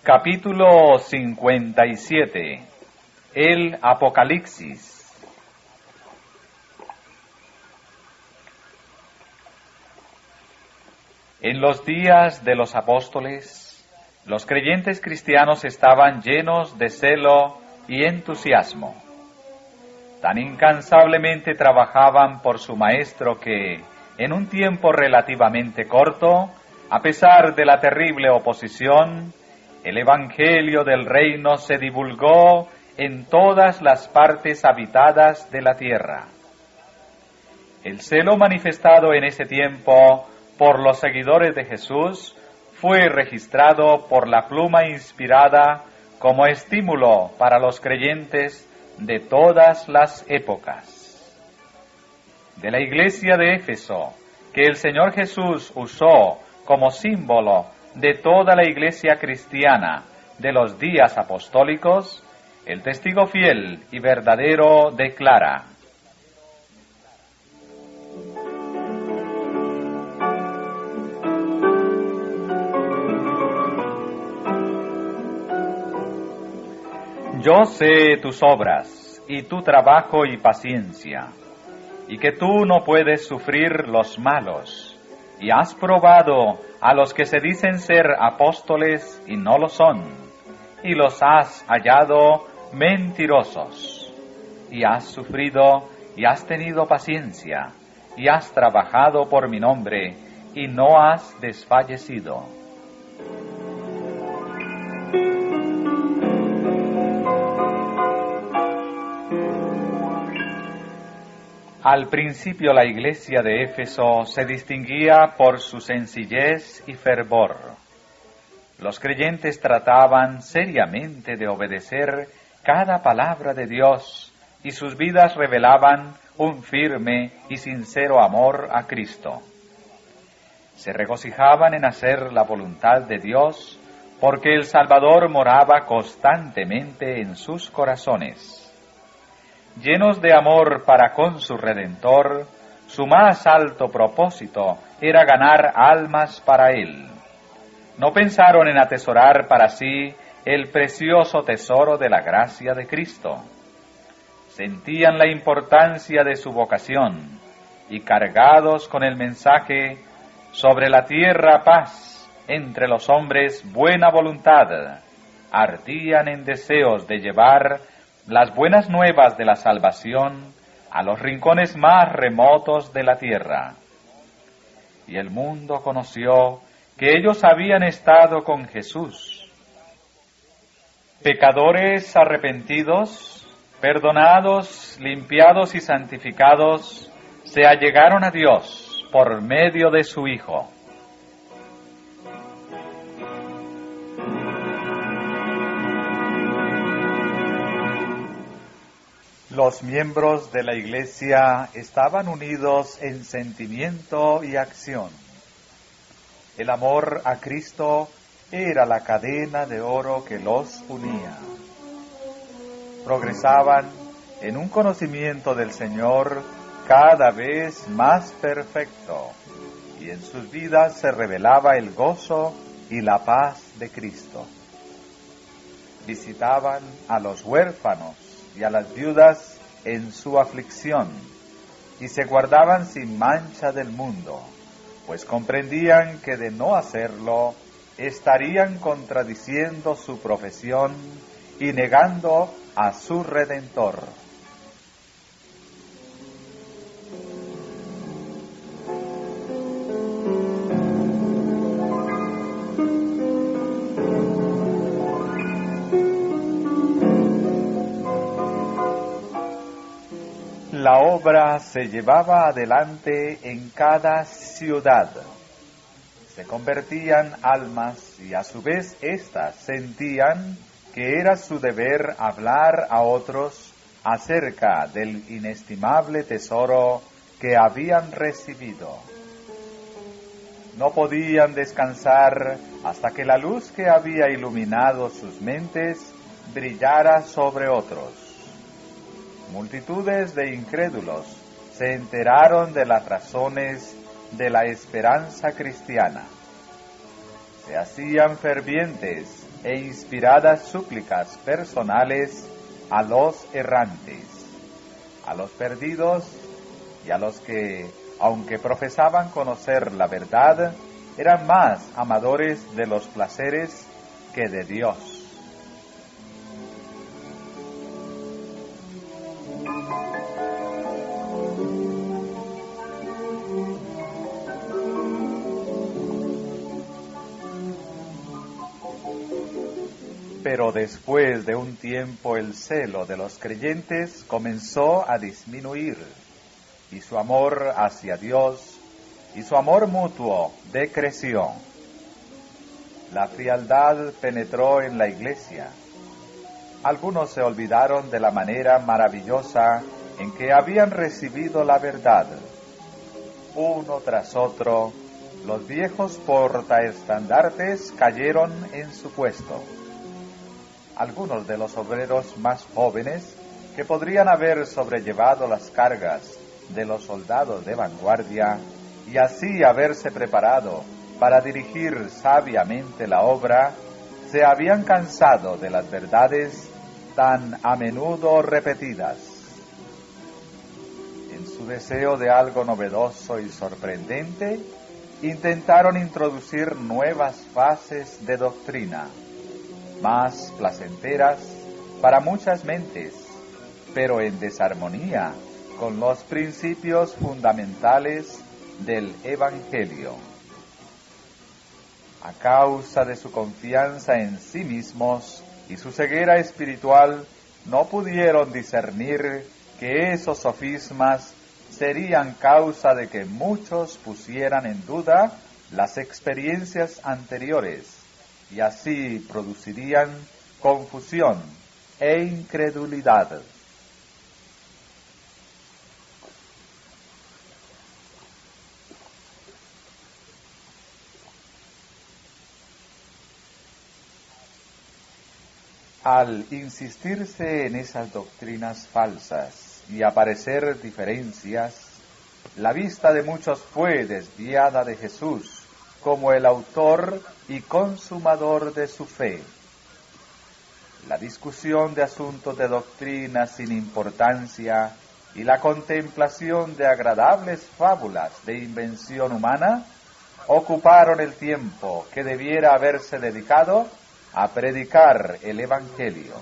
Capítulo 57. El Apocalipsis. En los días de los apóstoles, los creyentes cristianos estaban llenos de celo y entusiasmo. Tan incansablemente trabajaban por su Maestro que, en un tiempo relativamente corto, a pesar de la terrible oposición, el Evangelio del Reino se divulgó en todas las partes habitadas de la tierra. El celo manifestado en ese tiempo por los seguidores de Jesús fue registrado por la pluma inspirada como estímulo para los creyentes de todas las épocas. De la iglesia de Éfeso, que el Señor Jesús usó como símbolo de toda la iglesia cristiana de los días apostólicos, el testigo fiel y verdadero declara: Yo sé tus obras y tu trabajo y paciencia, y que tú no puedes sufrir los malos, y has probado a los que se dicen ser apóstoles y no lo son, y los has hallado mentirosos, y has sufrido y has tenido paciencia, y has trabajado por mi nombre, y no has desfallecido. Al principio la iglesia de Éfeso se distinguía por su sencillez y fervor. Los creyentes trataban seriamente de obedecer cada palabra de Dios y sus vidas revelaban un firme y sincero amor a Cristo. Se regocijaban en hacer la voluntad de Dios porque el Salvador moraba constantemente en sus corazones. Llenos de amor para con su Redentor, su más alto propósito era ganar almas para Él. No pensaron en atesorar para sí el precioso tesoro de la gracia de Cristo. Sentían la importancia de su vocación y, cargados con el mensaje sobre la tierra paz, entre los hombres buena voluntad, ardían en deseos de llevar las buenas nuevas de la salvación a los rincones más remotos de la tierra. Y el mundo conoció que ellos habían estado con Jesús. Pecadores arrepentidos, perdonados, limpiados y santificados, se allegaron a Dios por medio de su Hijo. Los miembros de la Iglesia estaban unidos en sentimiento y acción. El amor a Cristo era la cadena de oro que los unía. Progresaban en un conocimiento del Señor cada vez más perfecto, y en sus vidas se revelaba el gozo y la paz de Cristo. Visitaban a los huérfanos y a las viudas en su aflicción, y se guardaban sin mancha del mundo, pues comprendían que de no hacerlo, estarían contradiciendo su profesión y negando a su Redentor. La obra se llevaba adelante en cada ciudad. Se convertían almas y a su vez éstas sentían que era su deber hablar a otros acerca del inestimable tesoro que habían recibido. No podían descansar hasta que la luz que había iluminado sus mentes brillara sobre otros. Multitudes de incrédulos se enteraron de las razones de la esperanza cristiana. Se hacían fervientes e inspiradas súplicas personales a los errantes, a los perdidos y a los que, aunque profesaban conocer la verdad, eran más amadores de los placeres que de Dios. Pero después de un tiempo el celo de los creyentes comenzó a disminuir, y su amor hacia Dios y su amor mutuo decreció. La frialdad penetró en la iglesia. Algunos se olvidaron de la manera maravillosa en que habían recibido la verdad. Uno tras otro, los viejos portaestandartes cayeron en su puesto. Algunos de los obreros más jóvenes, que podrían haber sobrellevado las cargas de los soldados de vanguardia y así haberse preparado para dirigir sabiamente la obra, se habían cansado de las verdades tan a menudo repetidas. En su deseo de algo novedoso y sorprendente, intentaron introducir nuevas fases de doctrina, más placenteras para muchas mentes, pero en desarmonía con los principios fundamentales del Evangelio. A causa de su confianza en sí mismos y su ceguera espiritual, no pudieron discernir que esos sofismas serían causa de que muchos pusieran en duda las experiencias anteriores, y así producirían confusión e incredulidad. Al insistirse en esas doctrinas falsas y aparecer diferencias, la vista de muchos fue desviada de Jesús como el autor y consumador de su fe. La discusión de asuntos de doctrina sin importancia y la contemplación de agradables fábulas de invención humana ocuparon el tiempo que debiera haberse dedicado a predicar el Evangelio.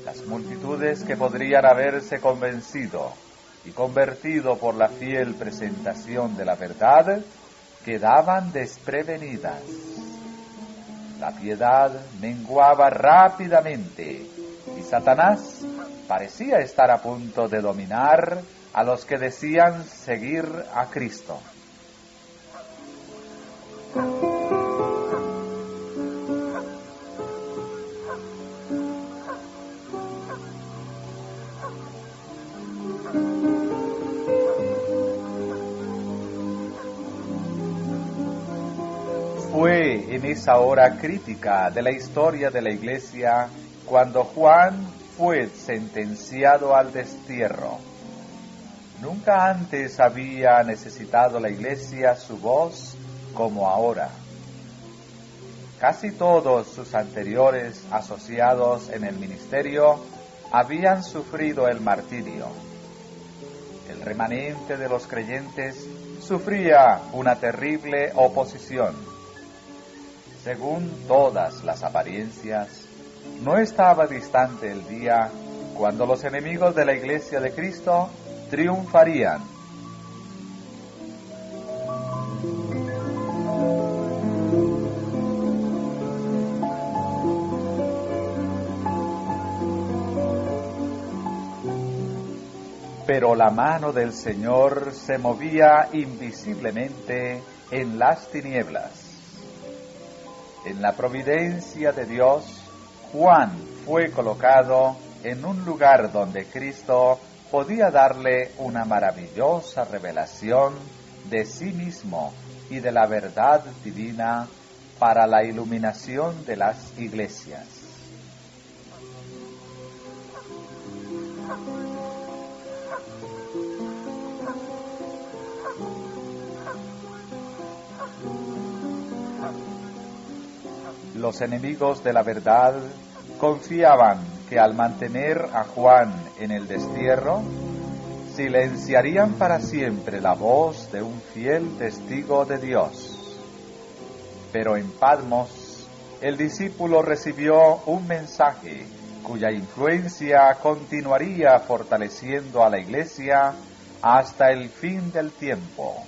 Las multitudes que podrían haberse convencido y convertido por la fiel presentación de la verdad quedaban desprevenidas. La piedad menguaba rápidamente y Satanás parecía estar a punto de dominar a los que decían seguir a Cristo. Fue en esa hora crítica de la historia de la Iglesia cuando Juan fue sentenciado al destierro. Nunca antes había necesitado la Iglesia su voz como ahora. Casi todos sus anteriores asociados en el ministerio habían sufrido el martirio. El remanente de los creyentes sufría una terrible oposición. Según todas las apariencias, no estaba distante el día cuando los enemigos de la Iglesia de Cristo triunfarían. Pero la mano del Señor se movía invisiblemente en las tinieblas. En la providencia de Dios, Juan fue colocado en un lugar donde Cristo podía darle una maravillosa revelación de sí mismo y de la verdad divina para la iluminación de las iglesias. Los enemigos de la verdad confiaban que al mantener a Juan en el destierro, silenciarían para siempre la voz de un fiel testigo de Dios. Pero en Patmos, el discípulo recibió un mensaje cuya influencia continuaría fortaleciendo a la Iglesia hasta el fin del tiempo.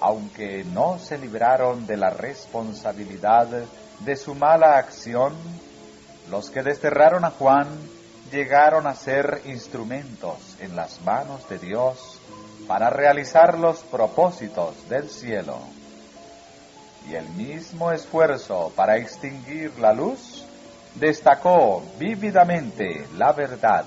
Aunque no se libraron de la responsabilidad de su mala acción, los que desterraron a Juan llegaron a ser instrumentos en las manos de Dios para realizar los propósitos del cielo. Y el mismo esfuerzo para extinguir la luz destacó vívidamente la verdad.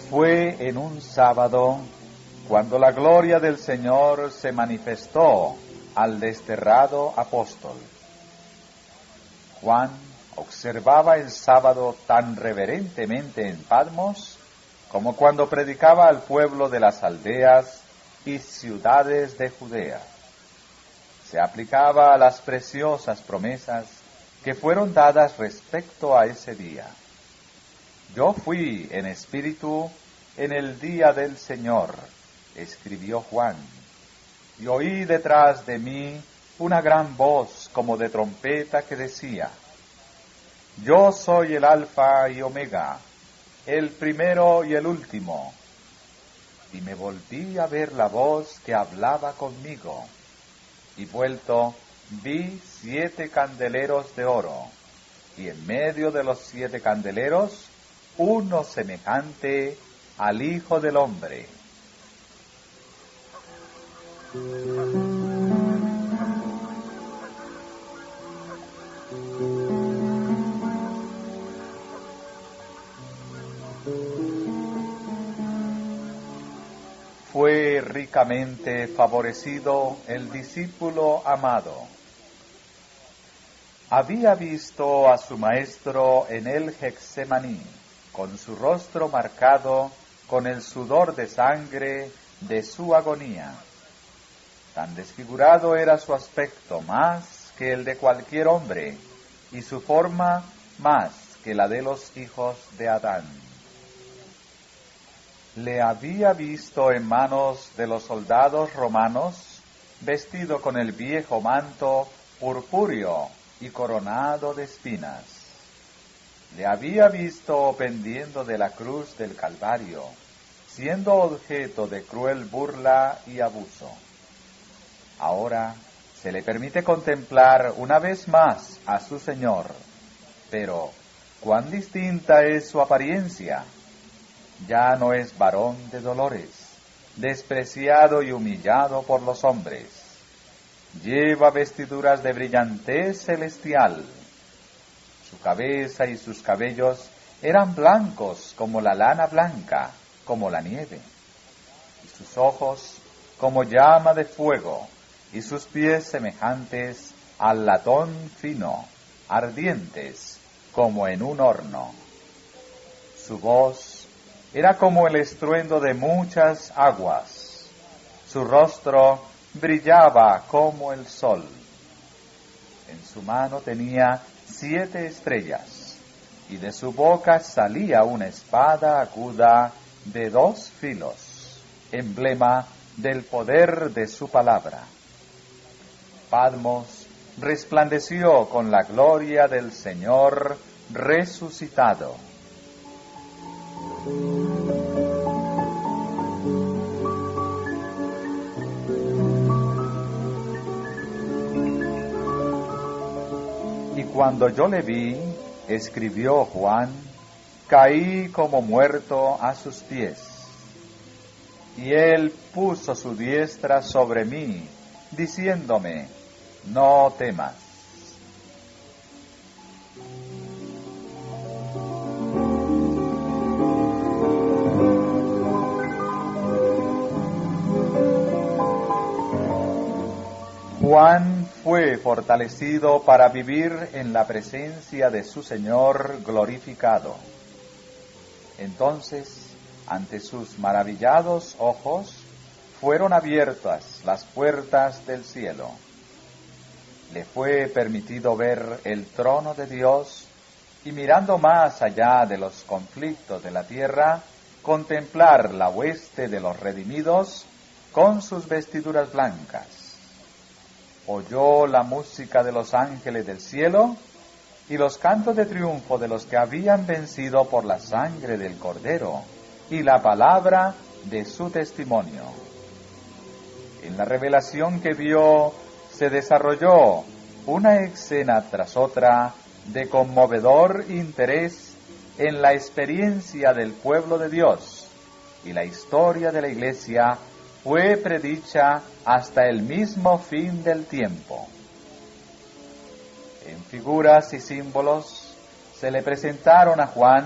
Fue en un sábado cuando la gloria del Señor se manifestó al desterrado apóstol. Juan observaba el sábado tan reverentemente en Patmos como cuando predicaba al pueblo de las aldeas y ciudades de Judea. Se aplicaba a las preciosas promesas que fueron dadas respecto a ese día. Yo fui en espíritu en el día del Señor, escribió Juan, y oí detrás de mí una gran voz como de trompeta que decía: Yo soy el Alfa y Omega, el primero y el último. Y me volví a ver la voz que hablaba conmigo, y vuelto vi 7 candeleros de oro, y en medio de los 7 candeleros uno semejante al Hijo del Hombre. Fue ricamente favorecido el discípulo amado. Había visto a su maestro en el Getsemaní, con su rostro marcado con el sudor de sangre de su agonía. Tan desfigurado era su aspecto más que el de cualquier hombre, y su forma más que la de los hijos de Adán. Le había visto en manos de los soldados romanos, vestido con el viejo manto purpúreo y coronado de espinas. Le había visto pendiendo de la cruz del Calvario, siendo objeto de cruel burla y abuso. Ahora se le permite contemplar una vez más a su Señor, pero cuán distinta es su apariencia. Ya no es varón de dolores, despreciado y humillado por los hombres. Lleva vestiduras de brillantez celestial. Su cabeza y sus cabellos eran blancos como la lana blanca, como la nieve, y sus ojos como llama de fuego, y sus pies semejantes al latón fino, ardientes como en un horno. Su voz era como el estruendo de muchas aguas. Su rostro brillaba como el sol. En su mano tenía 7 estrellas, y de su boca salía una espada aguda de 2 filos, emblema del poder de su palabra. Patmos resplandeció con la gloria del Señor resucitado. Y cuando yo le vi, escribió Juan, caí como muerto a sus pies. Y él puso su diestra sobre mí, diciéndome: no temas. Juan fue fortalecido para vivir en la presencia de su Señor glorificado. Entonces, ante sus maravillados ojos, fueron abiertas las puertas del cielo. Le fue permitido ver el trono de Dios y, mirando más allá de los conflictos de la tierra, contemplar la hueste de los redimidos con sus vestiduras blancas. Oyó la música de los ángeles del cielo y los cantos de triunfo de los que habían vencido por la sangre del Cordero y la palabra de su testimonio. En la revelación que vio se desarrolló una escena tras otra de conmovedor interés en la experiencia del pueblo de Dios, y la historia de la Iglesia fue predicha hasta el mismo fin del tiempo. En figuras y símbolos se le presentaron a Juan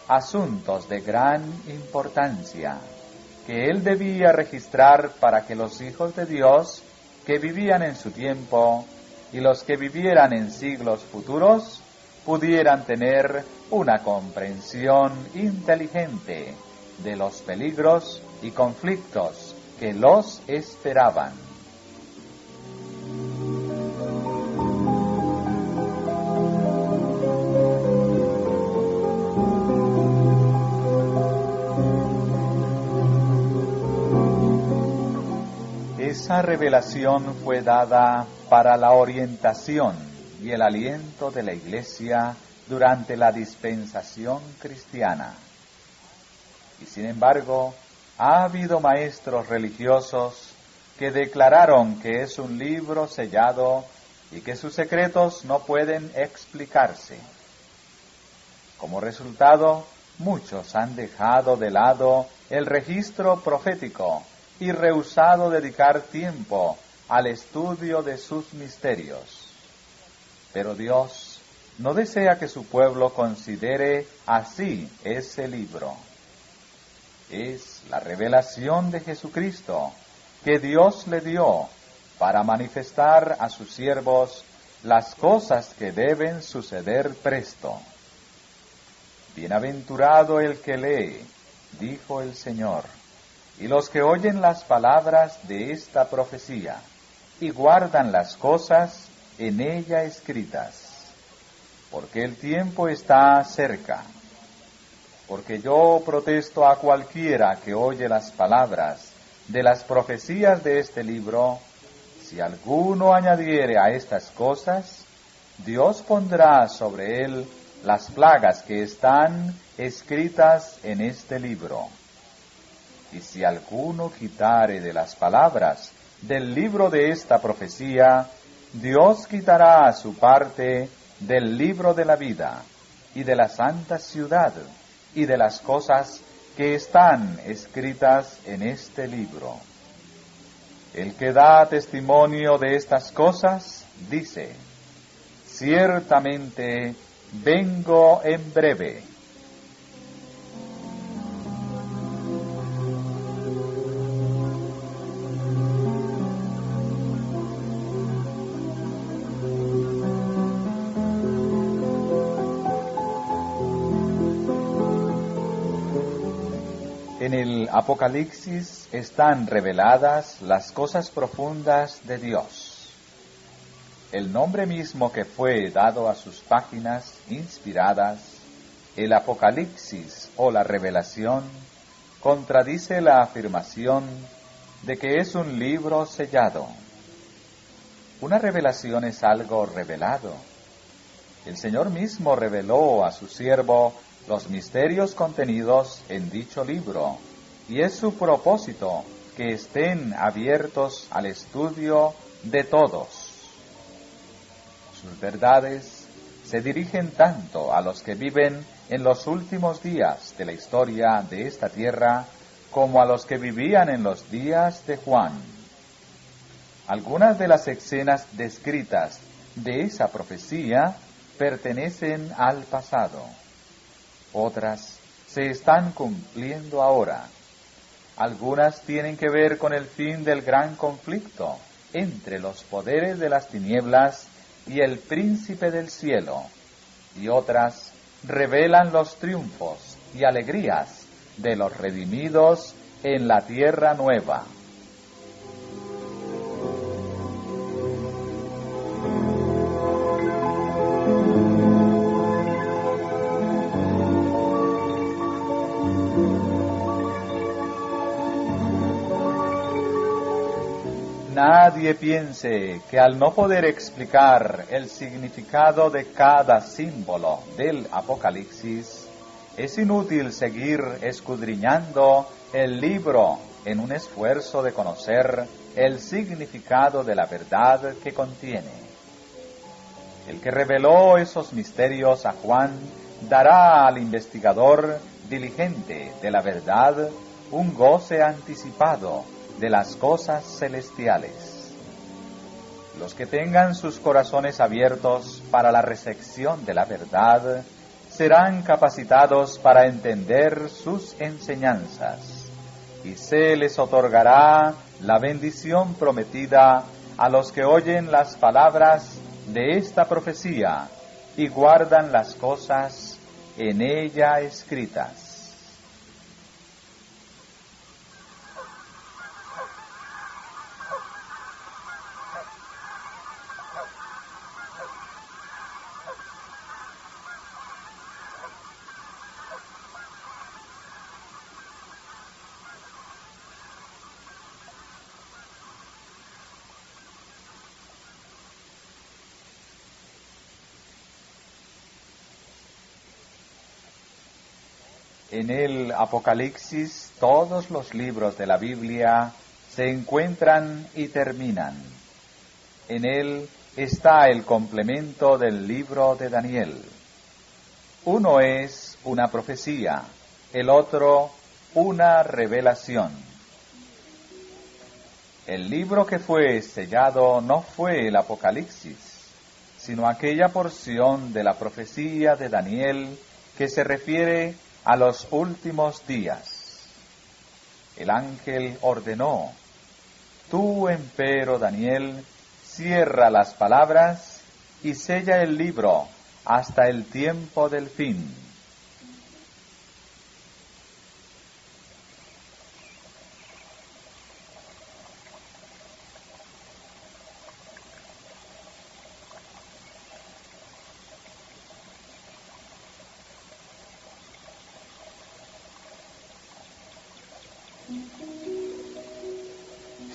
asuntos de gran importancia que él debía registrar para que los hijos de Dios que vivían en su tiempo y los que vivieran en siglos futuros pudieran tener una comprensión inteligente de los peligros y conflictos que los esperaban. Esa revelación fue dada para la orientación y el aliento de la Iglesia durante la dispensación cristiana. Y sin embargo, ha habido maestros religiosos que declararon que es un libro sellado y que sus secretos no pueden explicarse. Como resultado, muchos han dejado de lado el registro profético y rehusado dedicar tiempo al estudio de sus misterios. Pero Dios no desea que su pueblo considere así ese libro. Es la revelación de Jesucristo que Dios le dio para manifestar a sus siervos las cosas que deben suceder presto. Bienaventurado el que lee, dijo el Señor, y los que oyen las palabras de esta profecía y guardan las cosas en ella escritas, porque el tiempo está cerca. Porque yo protesto a cualquiera que oye las palabras de las profecías de este libro, si alguno añadiere a estas cosas, Dios pondrá sobre él las plagas que están escritas en este libro. Y si alguno quitare de las palabras del libro de esta profecía, Dios quitará su parte del libro de la vida y de la santa ciudad y de las cosas que están escritas en este libro. El que da testimonio de estas cosas dice: ciertamente vengo en breve. En el Apocalipsis están reveladas las cosas profundas de Dios. El nombre mismo que fue dado a sus páginas inspiradas, el Apocalipsis o la revelación, contradice la afirmación de que es un libro sellado. Una revelación es algo revelado. El Señor mismo reveló a su siervo los misterios contenidos en dicho libro, y es su propósito que estén abiertos al estudio de todos. Sus verdades se dirigen tanto a los que viven en los últimos días de la historia de esta tierra, como a los que vivían en los días de Juan. Algunas de las escenas descritas de esa profecía pertenecen al pasado. Otras se están cumpliendo ahora. Algunas tienen que ver con el fin del gran conflicto entre los poderes de las tinieblas y el príncipe del cielo, y otras revelan los triunfos y alegrías de los redimidos en la tierra nueva. Nadie piense que al no poder explicar el significado de cada símbolo del Apocalipsis, es inútil seguir escudriñando el libro en un esfuerzo de conocer el significado de la verdad que contiene. El que reveló esos misterios a Juan dará al investigador diligente de la verdad un goce anticipado de las cosas celestiales. Los que tengan sus corazones abiertos para la recepción de la verdad serán capacitados para entender sus enseñanzas, y se les otorgará la bendición prometida a los que oyen las palabras de esta profecía y guardan las cosas en ella escritas. En el Apocalipsis todos los libros de la Biblia se encuentran y terminan. En él está el complemento del libro de Daniel. Uno es una profecía, el otro una revelación. El libro que fue sellado no fue el Apocalipsis, sino aquella porción de la profecía de Daniel que se refiere a los últimos días. El ángel ordenó: tú, empero Daniel, cierra las palabras y sella el libro hasta el tiempo del fin.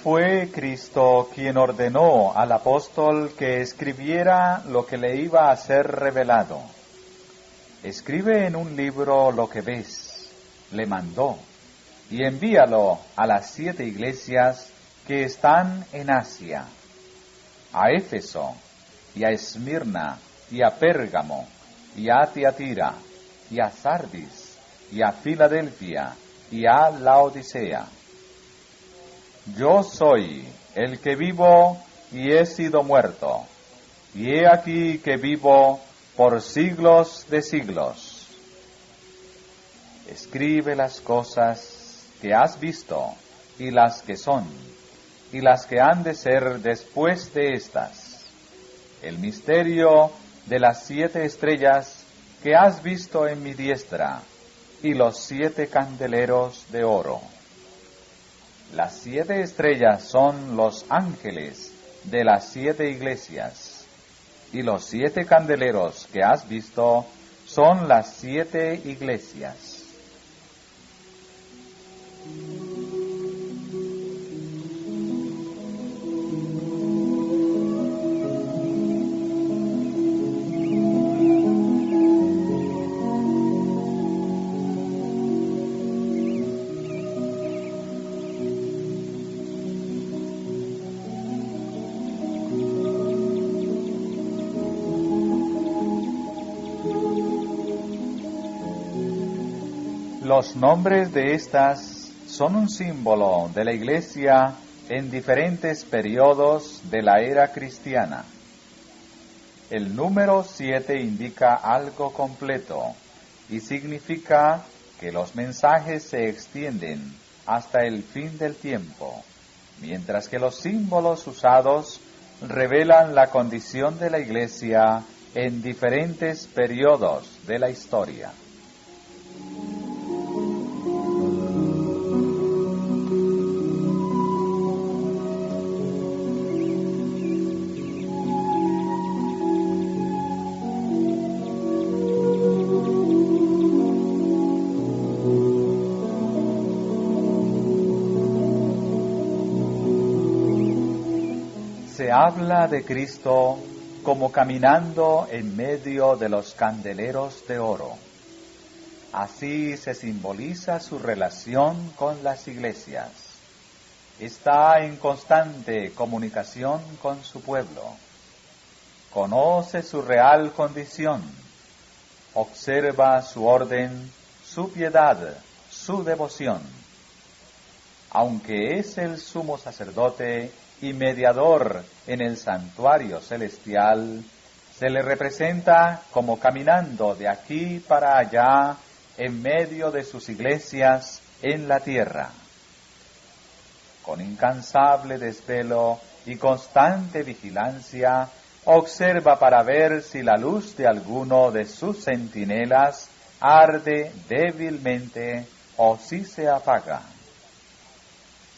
Fue Cristo quien ordenó al apóstol que escribiera lo que le iba a ser revelado. Escribe en un libro lo que ves, le mandó, y envíalo a las 7 iglesias que están en Asia, a Éfeso, y a Esmirna, y a Pérgamo, y a Tiatira, y a Sardis, y a Filadelfia, y a Laodicea. Yo soy el que vivo y he sido muerto, y he aquí que vivo por siglos de siglos. Escribe las cosas que has visto, y las que son, y las que han de ser después de estas. El misterio de las 7 estrellas que has visto en mi diestra, y los 7 candeleros de oro. Las 7 estrellas son los ángeles de las 7 iglesias, y los 7 candeleros que has visto son las 7 iglesias. Los nombres de estas son un símbolo de la Iglesia en diferentes periodos de la era cristiana. El número 7 indica algo completo y significa que los mensajes se extienden hasta el fin del tiempo. mientras que los símbolos usados revelan la condición de la Iglesia en diferentes periodos de la historia. Se habla de Cristo como caminando en medio de los candeleros de oro. Así se simboliza su relación con las iglesias. Está en constante comunicación con su pueblo. Conoce su real condición. Observa su orden, su piedad, su devoción. Aunque es el sumo sacerdote y mediador en el santuario celestial, se le representa como caminando de aquí para allá en medio de sus iglesias en la tierra. Con incansable desvelo y constante vigilancia, observa para ver si la luz de alguno de sus centinelas arde débilmente o si se apaga.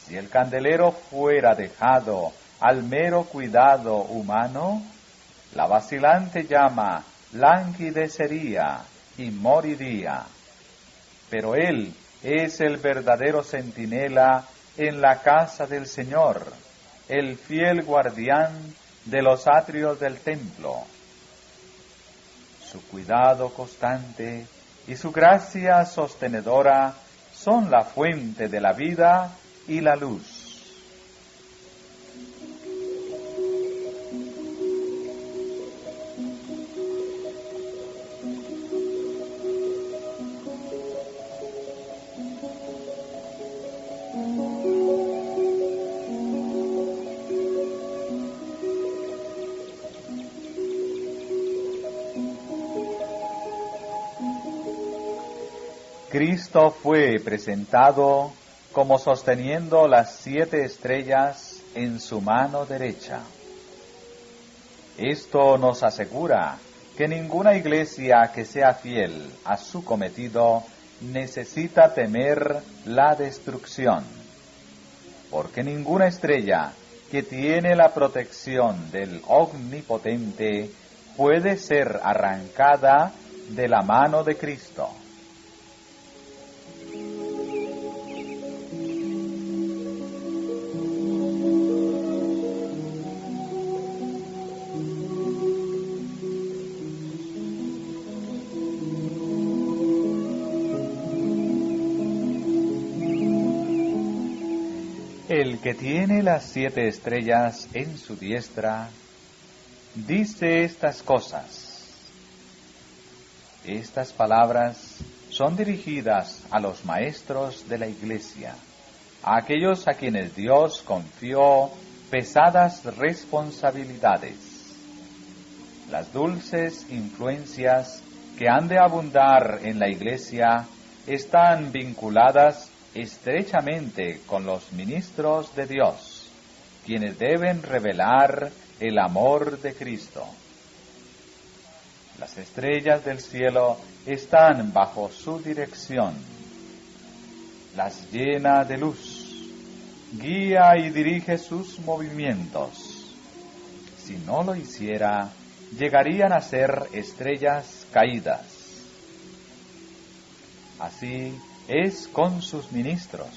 Si el candelero fuera dejado al mero cuidado humano, la vacilante llama languidecería y moriría. Pero él es el verdadero centinela en la casa del Señor, el fiel guardián de los atrios del templo. Su cuidado constante y su gracia sostenedora son la fuente de la vida y la luz. Cristo fue presentado como sosteniendo las 7 estrellas en su mano derecha. Esto nos asegura que ninguna iglesia que sea fiel a su cometido necesita temer la destrucción, porque ninguna estrella que tiene la protección del Omnipotente puede ser arrancada de la mano de Cristo. El que tiene las 7 estrellas en su diestra, dice estas cosas. Estas palabras son dirigidas a los maestros de la Iglesia, a aquellos a quienes Dios confió pesadas responsabilidades. Las dulces influencias que han de abundar en la Iglesia están vinculadas estrechamente con los ministros de Dios, quienes deben revelar el amor de Cristo. Las estrellas del cielo están bajo su dirección. Las llena de luz, guía y dirige sus movimientos. Si no lo hiciera, llegarían a ser estrellas caídas. Así es con sus ministros.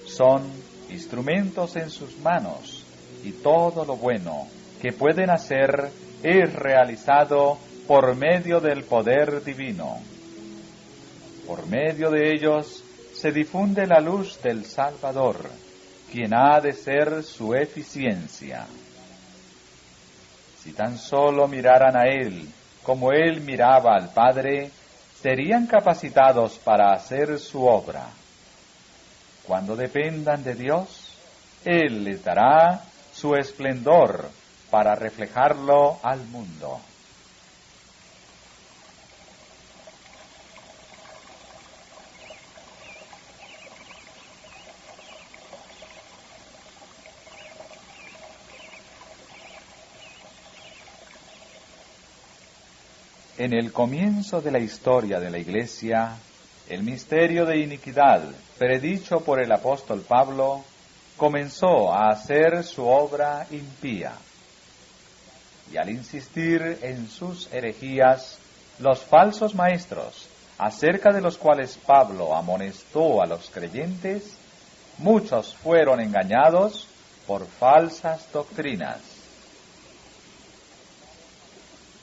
Son instrumentos en sus manos y todo lo bueno que pueden hacer es realizado por medio del poder divino. Por medio de ellos se difunde la luz del Salvador, quien ha de ser su eficiencia. Si tan solo miraran a Él como Él miraba al Padre, serían capacitados para hacer su obra. Cuando dependan de Dios, Él les dará su esplendor para reflejarlo al mundo. En el comienzo de la historia de la Iglesia, el misterio de iniquidad, predicho por el apóstol Pablo, comenzó a hacer su obra impía. Y al insistir en sus herejías, los falsos maestros, acerca de los cuales Pablo amonestó a los creyentes, muchos fueron engañados por falsas doctrinas.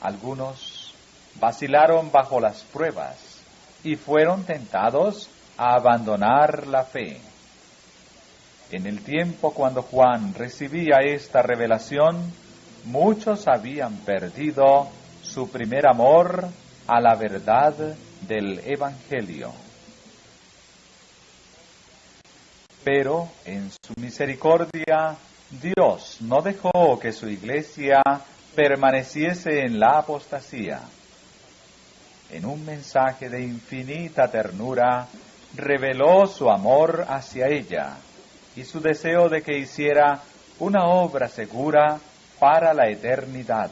Algunos vacilaron bajo las pruebas y fueron tentados a abandonar la fe. En el tiempo cuando Juan recibía esta revelación, muchos habían perdido su primer amor a la verdad del Evangelio. Pero en su misericordia, Dios no dejó que su iglesia permaneciese en la apostasía. En un mensaje de infinita ternura, reveló su amor hacia ella y su deseo de que hiciera una obra segura para la eternidad.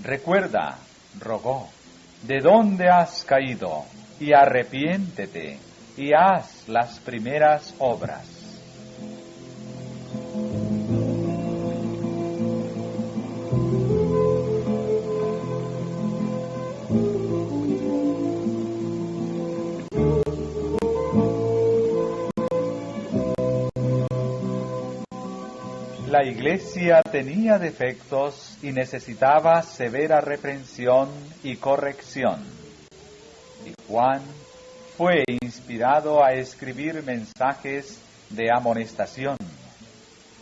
Recuerda, rogó, de dónde has caído, y arrepiéntete, y haz las primeras obras. La iglesia tenía defectos y necesitaba severa reprensión y corrección. Y Juan fue inspirado a escribir mensajes de amonestación,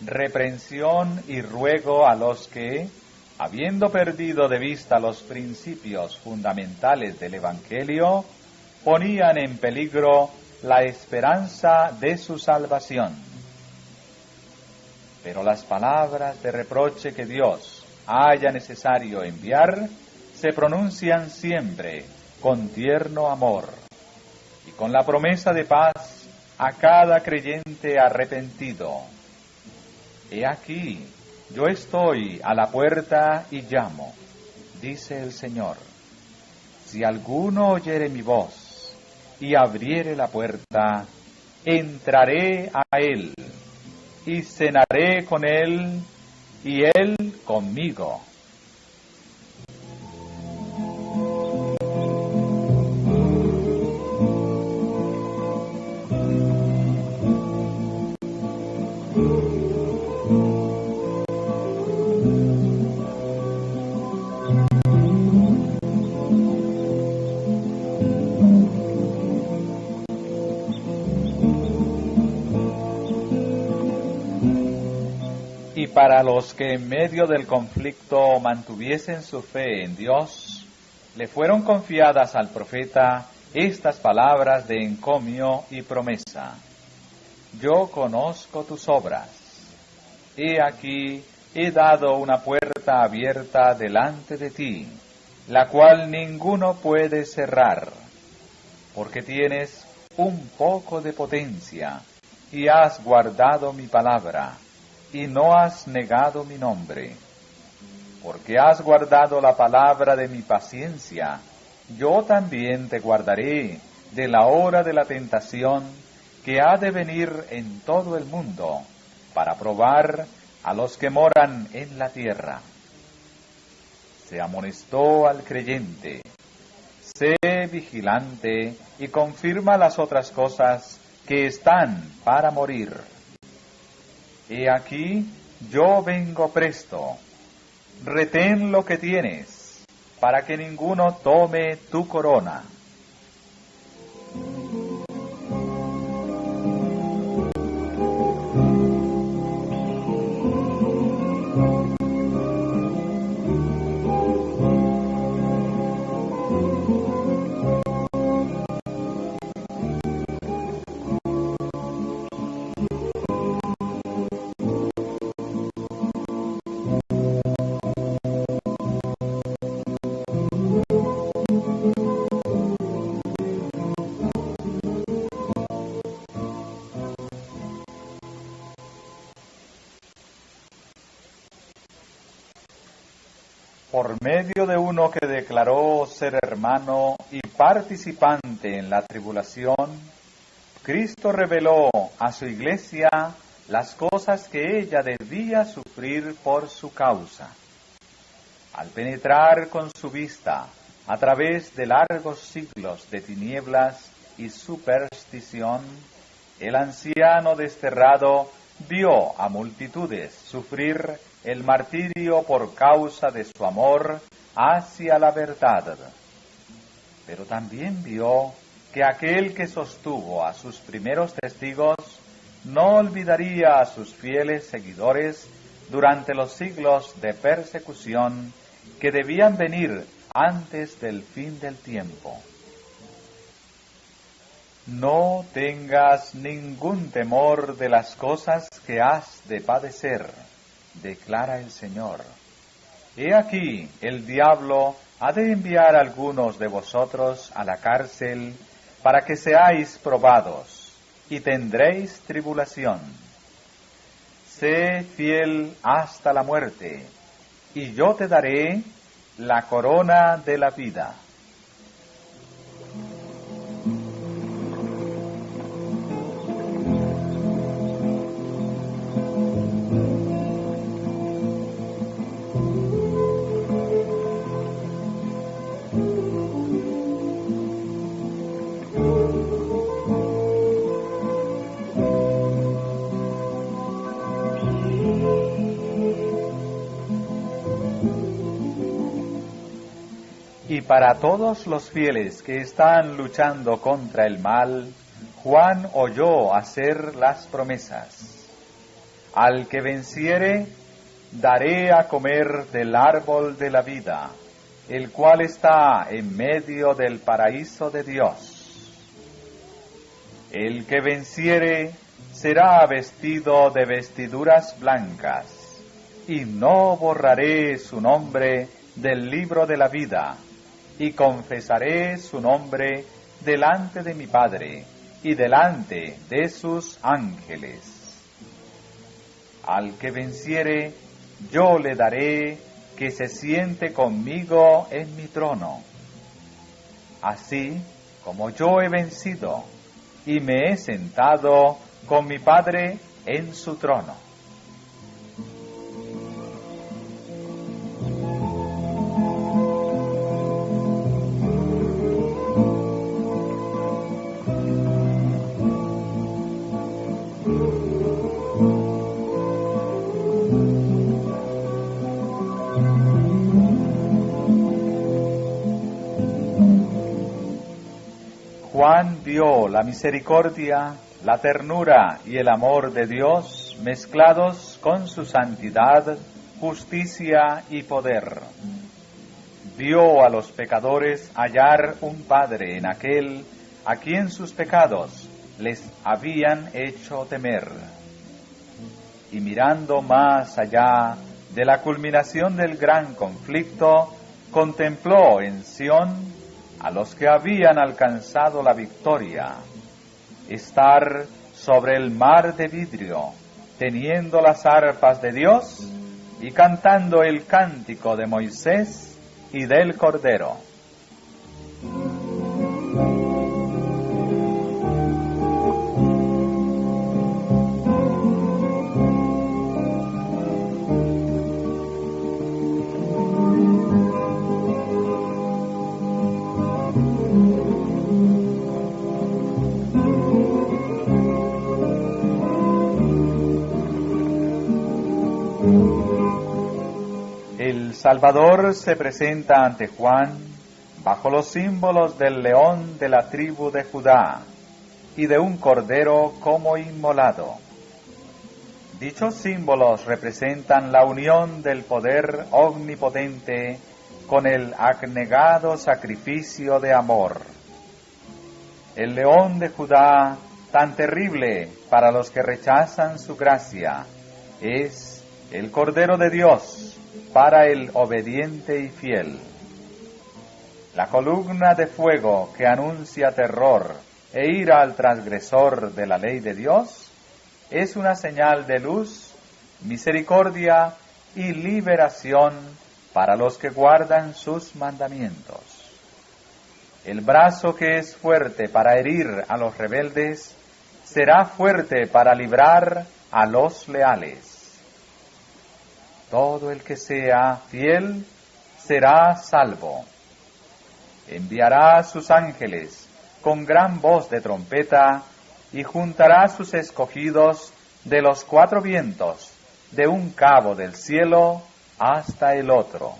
reprensión y ruego a los que, habiendo perdido de vista los principios fundamentales del Evangelio, ponían en peligro la esperanza de su salvación. Pero las palabras de reproche que Dios haya necesario enviar se pronuncian siempre con tierno amor y con la promesa de paz a cada creyente arrepentido. He aquí, yo estoy a la puerta y llamo, dice el Señor. Si alguno oyere mi voz y abriere la puerta, entraré a él y cenaré con él, y él conmigo. Para los que en medio del conflicto mantuviesen su fe en Dios, le fueron confiadas al profeta estas palabras de encomio y promesa. Yo conozco tus obras. He aquí, he dado una puerta abierta delante de ti, la cual ninguno puede cerrar, porque tienes un poco de potencia y has guardado mi palabra y no has negado mi nombre. Porque has guardado la palabra de mi paciencia, yo también te guardaré de la hora de la tentación que ha de venir en todo el mundo, para probar a los que moran en la tierra. Se amonestó al creyente, sé vigilante y confirma las otras cosas que están para morir. He aquí, yo vengo presto. Retén lo que tienes, para que ninguno tome tu corona. Por medio de uno que declaró ser hermano y participante en la tribulación, Cristo reveló a su iglesia las cosas que ella debía sufrir por su causa. Al penetrar con su vista a través de largos siglos de tinieblas y superstición, el anciano desterrado vio a multitudes sufrir el martirio por causa de su amor hacia la verdad. Pero también vio que aquel que sostuvo a sus primeros testigos no olvidaría a sus fieles seguidores durante los siglos de persecución que debían venir antes del fin del tiempo. No tengas ningún temor de las cosas que has de padecer, declara el Señor. He aquí, el diablo ha de enviar a algunos de vosotros a la cárcel para que seáis probados, y tendréis tribulación. Sé fiel hasta la muerte, y yo te daré la corona de la vida. Y para todos los fieles que están luchando contra el mal, Juan oyó hacer las promesas. Al que venciere, daré a comer del árbol de la vida, el cual está en medio del paraíso de Dios. El que venciere será vestido de vestiduras blancas, y no borraré su nombre del libro de la vida, y confesaré su nombre delante de mi Padre y delante de sus ángeles. Al que venciere, yo le daré que se siente conmigo en mi trono, así como yo he vencido y me he sentado con mi Padre en su trono. Juan vio la misericordia, la ternura y el amor de Dios mezclados con su santidad, justicia y poder. Vio a los pecadores hallar un Padre en aquel a quien sus pecados les habían hecho temer. Y mirando más allá de la culminación del gran conflicto, contempló en Sión a los que habían alcanzado la victoria, estar sobre el mar de vidrio, teniendo las arpas de Dios y cantando el cántico de Moisés y del Cordero. El Salvador se presenta ante Juan bajo los símbolos del león de la tribu de Judá y de un cordero como inmolado. Dichos símbolos representan la unión del poder omnipotente con el abnegado sacrificio de amor. El león de Judá, tan terrible para los que rechazan su gracia, es el Cordero de Dios para el obediente y fiel. La columna de fuego que anuncia terror e ira al transgresor de la ley de Dios es una señal de luz, misericordia y liberación para los que guardan sus mandamientos. El brazo que es fuerte para herir a los rebeldes, será fuerte para librar a los leales. Todo el que sea fiel será salvo. Enviará a sus ángeles con gran voz de trompeta y juntará sus escogidos de los cuatro vientos, de un cabo del cielo hasta el otro.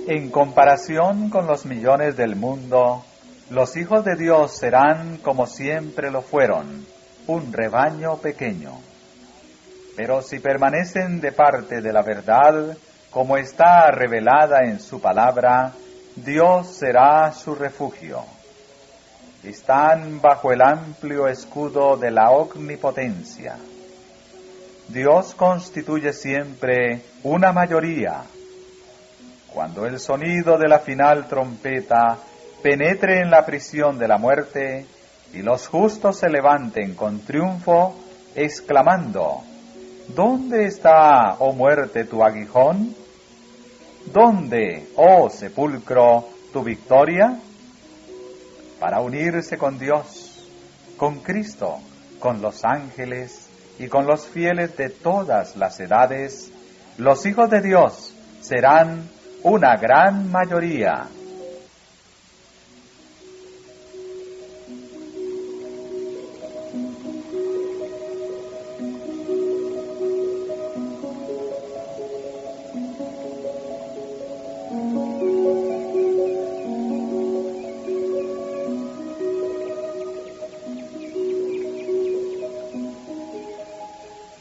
En comparación con los millones del mundo, los hijos de Dios serán como siempre lo fueron, un rebaño pequeño. Pero si permanecen de parte de la verdad, como está revelada en su palabra, Dios será su refugio. Están bajo el amplio escudo de la omnipotencia. Dios constituye siempre una mayoría. Cuando el sonido de la final trompeta penetre en la prisión de la muerte y los justos se levanten con triunfo, exclamando: ¿Dónde está, oh muerte, tu aguijón? ¿Dónde, oh sepulcro, tu victoria? Para unirse con Dios, con Cristo, con los ángeles y con los fieles de todas las edades, los hijos de Dios serán una gran mayoría.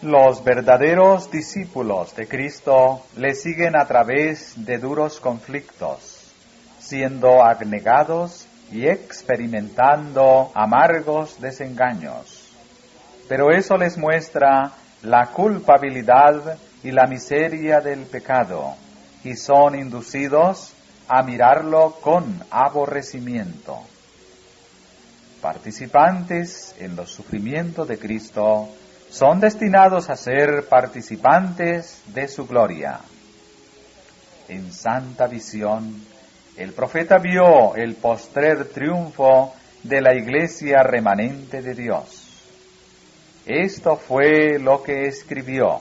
Los verdaderos discípulos de Cristo le siguen a través de duros conflictos, siendo abnegados y experimentando amargos desengaños. Pero eso les muestra la culpabilidad y la miseria del pecado, y son inducidos a mirarlo con aborrecimiento. Participantes en los sufrimientos de Cristo, son destinados a ser participantes de su gloria. En santa visión, el profeta vio el postrer triunfo de la iglesia remanente de Dios. Esto fue lo que escribió: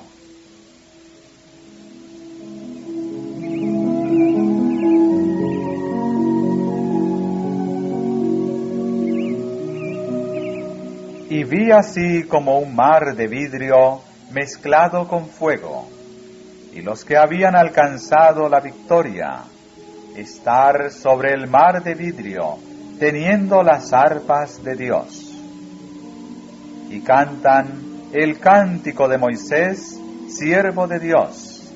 Y vi así como un mar de vidrio mezclado con fuego, y los que habían alcanzado la victoria, estar sobre el mar de vidrio, teniendo las arpas de Dios. Y cantan el cántico de Moisés, siervo de Dios,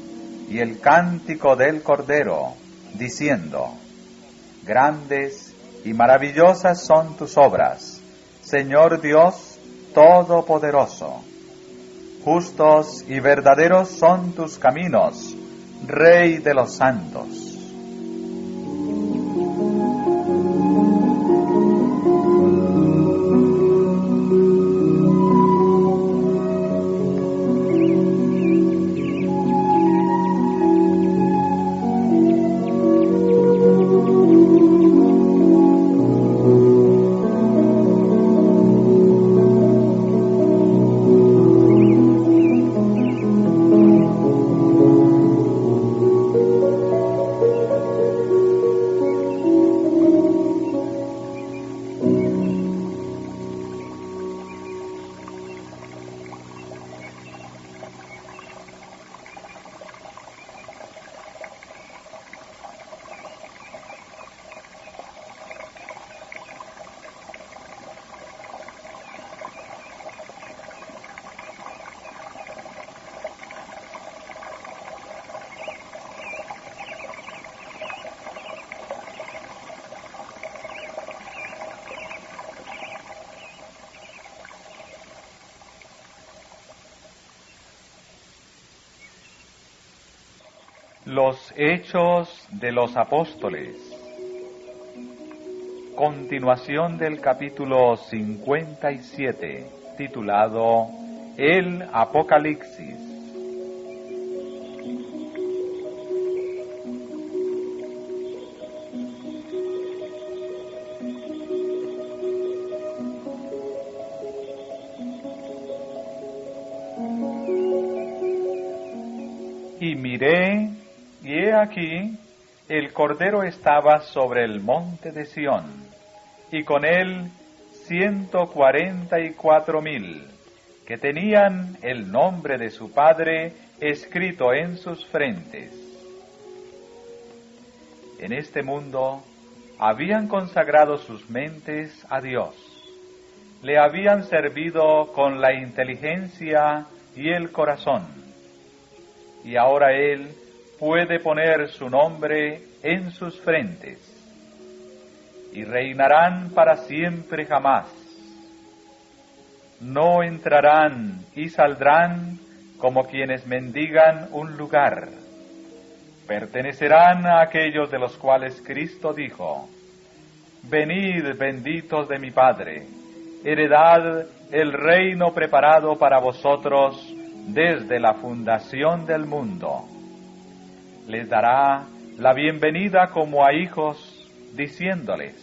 y el cántico del Cordero, diciendo: Grandes y maravillosas son tus obras, Señor Dios Todopoderoso. Justos y verdaderos son tus caminos, Rey de los santos. Los Hechos de los Apóstoles. Continuación del capítulo 57, titulado El Apocalipsis. Y miré, y he aquí, el Cordero estaba sobre el monte de Sión, y con él 144,000, que tenían el nombre de su Padre escrito en sus frentes. En este mundo habían consagrado sus mentes a Dios, le habían servido con la inteligencia y el corazón, y ahora Él puede poner su nombre en sus frentes, y reinarán para siempre jamás. No entrarán y saldrán como quienes mendigan un lugar. Pertenecerán a aquellos de los cuales Cristo dijo: Venid, benditos de mi Padre, heredad el reino preparado para vosotros desde la fundación del mundo. Les dará la bienvenida como a hijos, diciéndoles: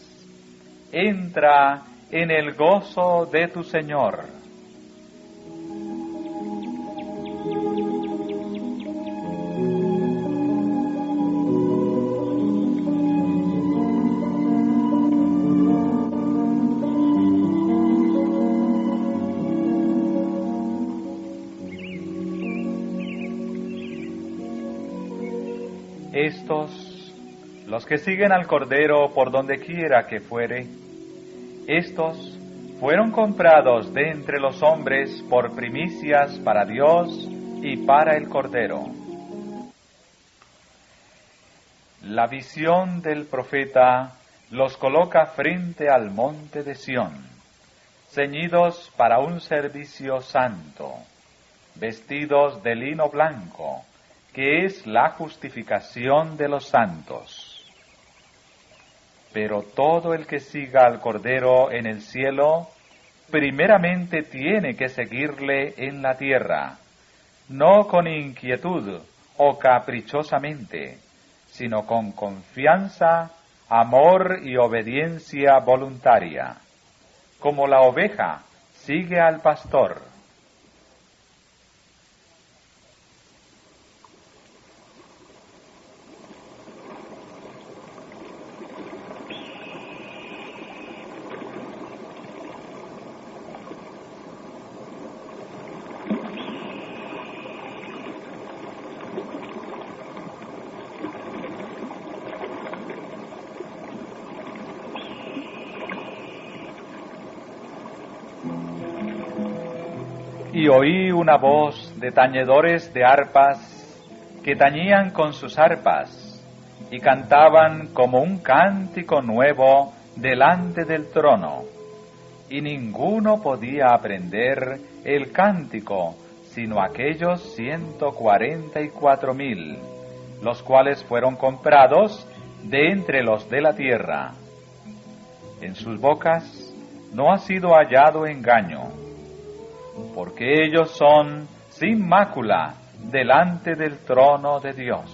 Entra en el gozo de tu Señor. Estos, los que siguen al Cordero por donde quiera que fuere, estos fueron comprados de entre los hombres por primicias para Dios y para el Cordero. La visión del profeta los coloca frente al monte de Sión, ceñidos para un servicio santo, vestidos de lino blanco, que es la justificación de los santos. Pero todo el que siga al Cordero en el cielo, primeramente tiene que seguirle en la tierra, no con inquietud o caprichosamente, sino con confianza, amor y obediencia voluntaria, como la oveja sigue al pastor. Y oí una voz de tañedores de arpas que tañían con sus arpas y cantaban como un cántico nuevo delante del trono, y ninguno podía aprender el cántico sino aquellos 144,000, los cuales fueron comprados de entre los de la tierra. En sus bocas no ha sido hallado engaño, porque ellos son sin mácula delante del trono de Dios.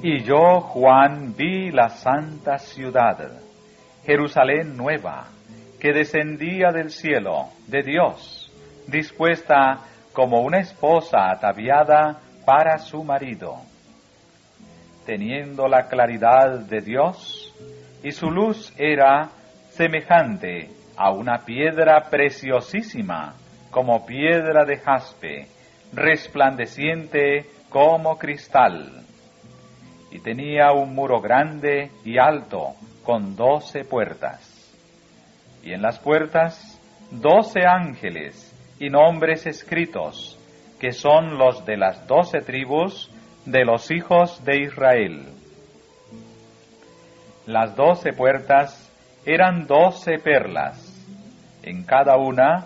Y yo, Juan, vi la santa ciudad, Jerusalén nueva, que descendía del cielo, de Dios, dispuesta como una esposa ataviada para su marido, teniendo la claridad de Dios, y su luz era semejante a una piedra preciosísima, como piedra de jaspe, resplandeciente como cristal. Y tenía un muro grande y alto, con 12 puertas. Y en las puertas 12 ángeles y nombres escritos, que son los de las 12 tribus de los hijos de Israel. Las 12 puertas eran 12 perlas, en cada una.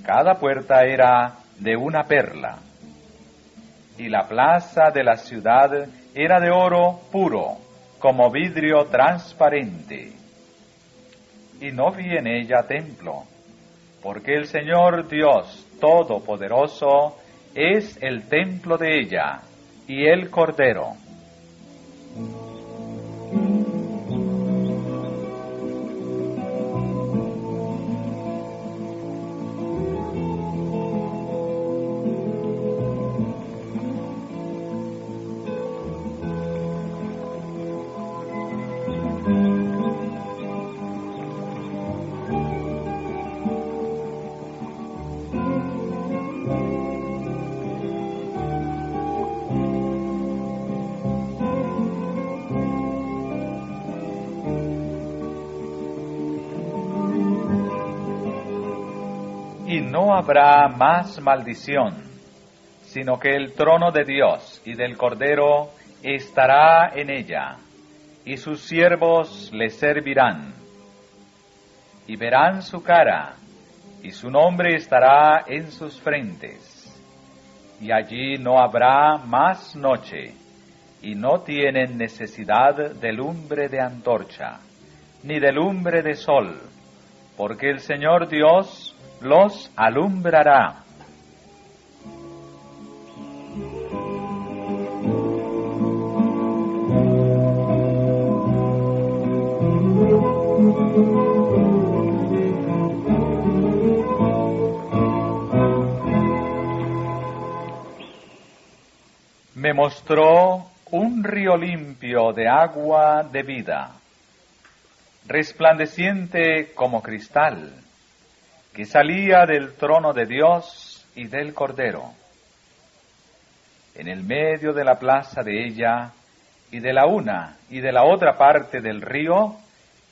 Cada puerta era de una perla. Y la plaza de la ciudad era de oro puro, como vidrio transparente. Y no vi en ella templo, porque el Señor Dios Todopoderoso es el templo de ella, y el Cordero. Y no habrá más maldición, sino que el trono de Dios y del Cordero estará en ella, y sus siervos le servirán. Y verán su cara, y su nombre estará en sus frentes. Y allí no habrá más noche, y no tienen necesidad de lumbre de antorcha, ni de lumbre de sol, porque el Señor Dios los alumbrará. Me mostró un río limpio de agua de vida, resplandeciente como cristal, que salía del trono de Dios y del Cordero. En el medio de la plaza de ella, y de la una y de la otra parte del río,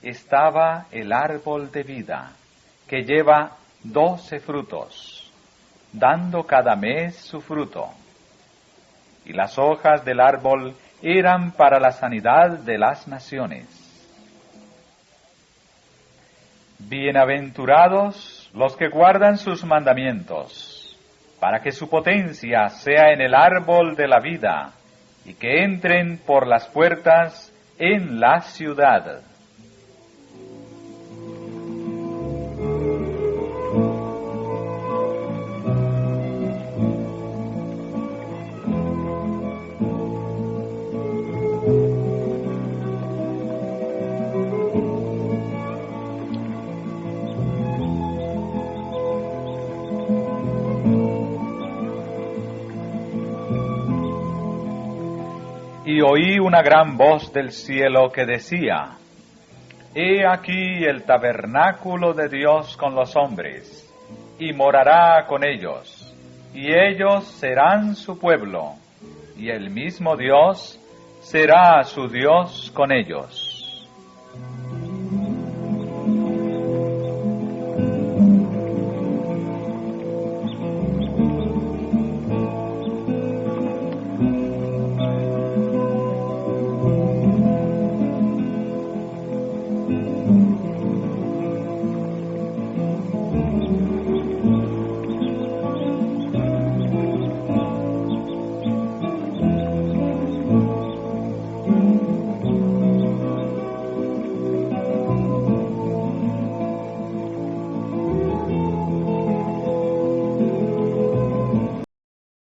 estaba el árbol de vida, que lleva 12 frutos, dando cada mes su fruto. Y las hojas del árbol eran para la sanidad de las naciones. Bienaventurados los que guardan sus mandamientos, para que su potencia sea en el árbol de la vida, y que entren por las puertas en la ciudad. Y oí una gran voz del cielo que decía: He aquí el tabernáculo de Dios con los hombres, y morará con ellos, y ellos serán su pueblo, y el mismo Dios será su Dios con ellos.